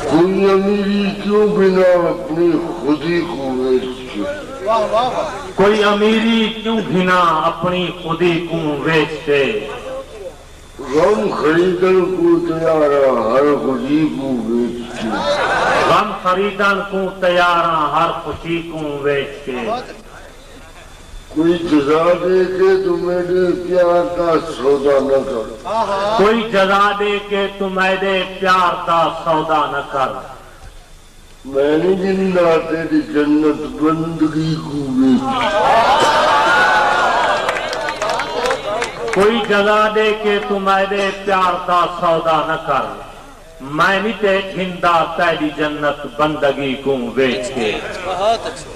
کوئی امیری کیوں بنا اپنی خودی کو بیچتے؟ کوئی امیری کیوں بنا اپنی خودی کو بیچتے؟ غم خریدن کو تیارا ہر خودی کو بیچتے، غم خریدن کو تیارا ہر خوشی کو بیچتے۔ کوئی جزا دے کے تو میرے پیار کا سودا نہ کر، کوئی جزا دے کے تو میرے پیار کا سودا نہ کر۔ میں نے زندہ تیری جنت بندگی کو بیچ، کوئی جزا دے کے تو میرے پیار کا سودا نہ کر، میں نہیں تے زندہ تیری جنت بندگی کو بیچ کے۔ بہت اچھا۔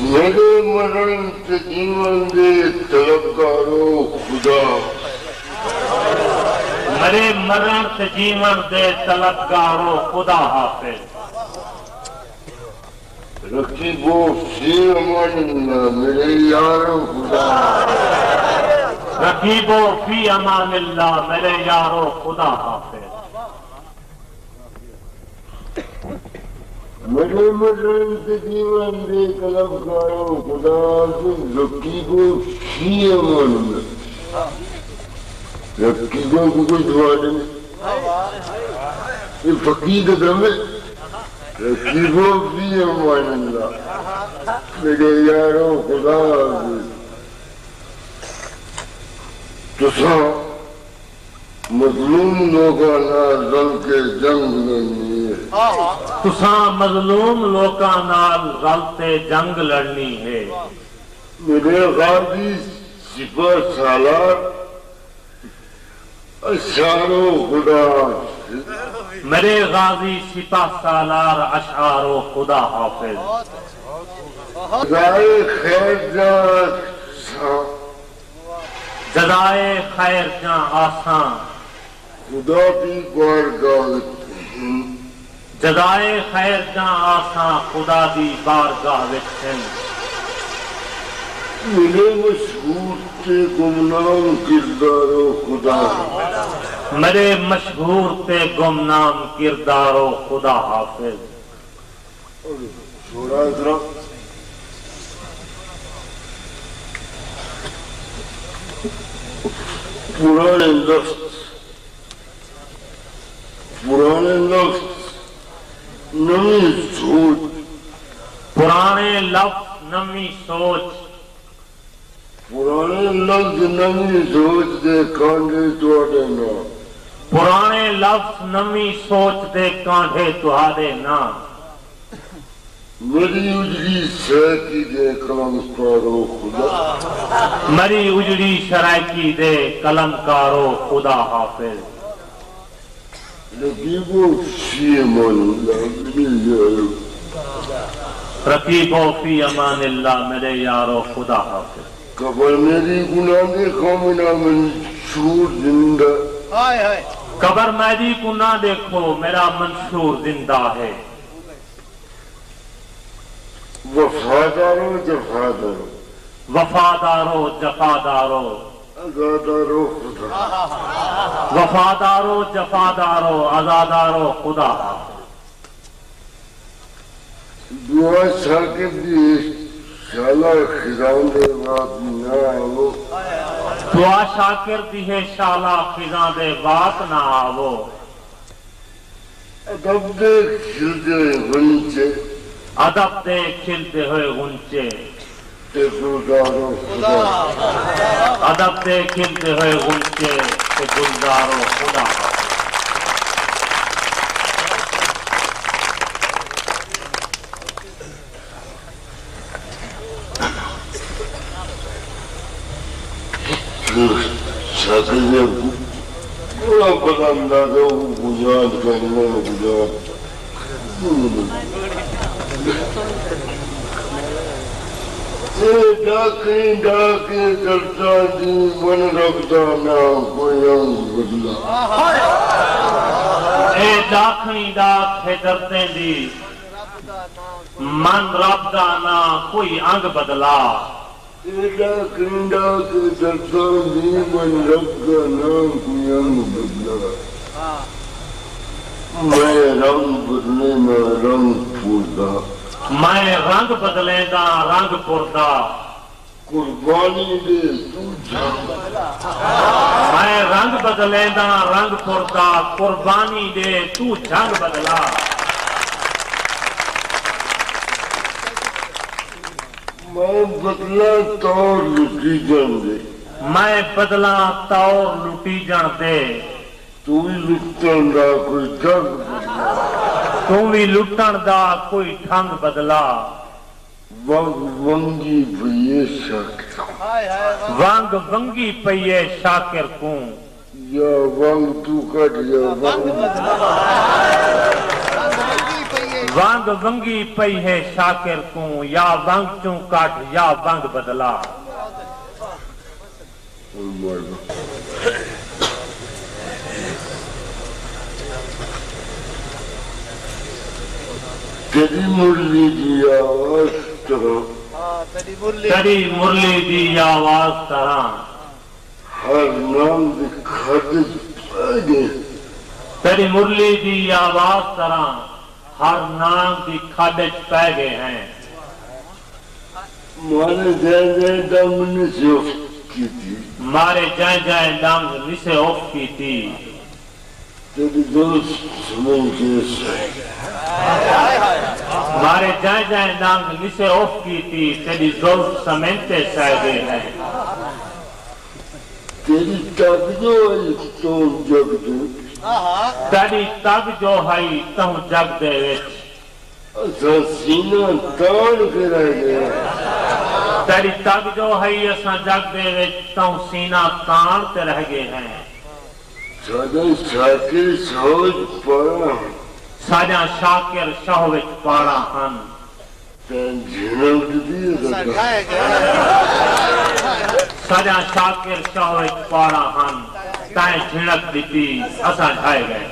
میرے مرن سے جیون دے طلبگارو خدا، میرے مرن سے جیون دے طلبگارو خدا حافظ۔ رقیبو فی امان اللہ میرے یارو خدا، رقیبو فی امان اللہ میرے یارو خدا حافظ۔ میرے مرن سے جیون دے طلبگارو خدا سے رقیبو فی امان اللہ۔ رقیبوں کو کوئی دعا دیں، یہ فقیر قدم ہے۔ رقیبوں فی امان اللہ میرے یارو خدا حافظ۔ تساں مظلوم لوگاں نال رل کے جنگ لڑنی ہے، تساں مظلوم لوکاں نال رلتے جنگ لڑنی ہے۔ میرے غازی سپہ سالار اشعارو خدا حافظ، میرے غازی سپہ سالار اشعار و خدا حافظ۔ جزائے خیر جان جزائے خیر جاں آساں خدا کی بارگاہ، جزائے خیر جاں آساں خدا دی بارگاہ وچ ہیں۔ میرے مشہور تے گمنام کردارو خدا، میرے مشہور تے گمنام کردار و خدا حافظ۔ چھوڑا ذرا پرانے لفظ نئی سوچ، پرانے لفظ نمی سوچ، پرانے لفظ نئی سوچ دے کانڈے تواڈے نام، پرانے لفظ نمی سوچ دے کانڈے تہاڈے نام۔ میری اجڑی سیکی دے قلم کارو خدا، مری اجڑی شرائکی دے قلم کارو خدا حافظ۔ رقیبو فی امان اللہ میرے یارو، رقیبو فی امان اللہ میرے یارو خدا حافظ۔ قبر میری گناہ دے خامنہ منشور زندہ، قبر میری کو نہ دیکھو میرا منشور زندہ ہے۔ وفادارو جفادارو وفادارو جفادارو آزادارو خدا، وفادارو جفادارو آزادارو خدا حافظ۔ دعا شاکر دی شالا خزان دے بات نہ آو، دعا شاکر دی ہے شالا خزاں دے بات نہ آو۔ ادب دے کھلتے غنچے ادب دے کھلتے ہوئے غنچے، تے گلزارو خدا، ادب دے کھلتے ہوئے غنچے تے گلزارو خدا حافظ۔ شاکر نے بڑا بڑا اندازہ گجرات کرنے گجرات ڈاکیں ڈاکے کرتا دی من رکھتا نہ کوئی انگ بدلا، اے ڈاکھنی ڈاک ہے درتے دی من رب دا نہ کوئی انگ بدلا۔ تیرا کنڈا کے درسان دی من رب کا نام کوئی انگ بدلا میں رنگ بدلے نہ رنگ پوردا میں رنگ بدلے دا رنگ پوردا قربانی دے تو جھنگ میں رنگ بدلے دا رنگ پوردا قربانی دے تو جھنگ بدلا میں بدلا طور لٹی جان دے میں بدلا طور لٹی جان دے تو بھی لٹن دا کوئی ڈھنگ بدلا تو بھی لٹن دا کوئی ڈھنگ بدلا ونگ ونگی بھئیے شاکر ونگ ونگی پئیے شاکر کوں یا ونگ تو کٹ یا ونگ ونگ ونگی پئی ہے شاکر کوں یا ونگ چوں کٹ یا ونگ بدلا تیری مرلی دی آواز طرح تیری مرلی دی آواز طرح ہر نام دی خدج پائے تیری مرلی دی آواز طرح ہر نام دی کھڈج پہ گئے ہیں مارے جائے جائے دم نے سے اف کی تھی مارے جائے جائے دم نے سے اف کی تھی تیری دوست سمیں کے سائے مارے جائے جائے دم نے سے اف کی تھی تیری دوست سمینتے سائے گئے ہیں تیری تب جو ہے تو جگ دو تیری تب جو ہے تم جگ دے وچ اسا سینہ تان کے رہ گئے تیری تب جو ہے اسا جگ دے وچ تم سینہ تان تے رہ گئے ہیں سادہ شاکر سوچ پڑا ساجا شاکر شاہ وچ پاڑا ہن تین جھنک دی ساجا شاکر شاہ وچ پاڑا ہن تائیں جھنک دیتی اسا ڈھائے گئے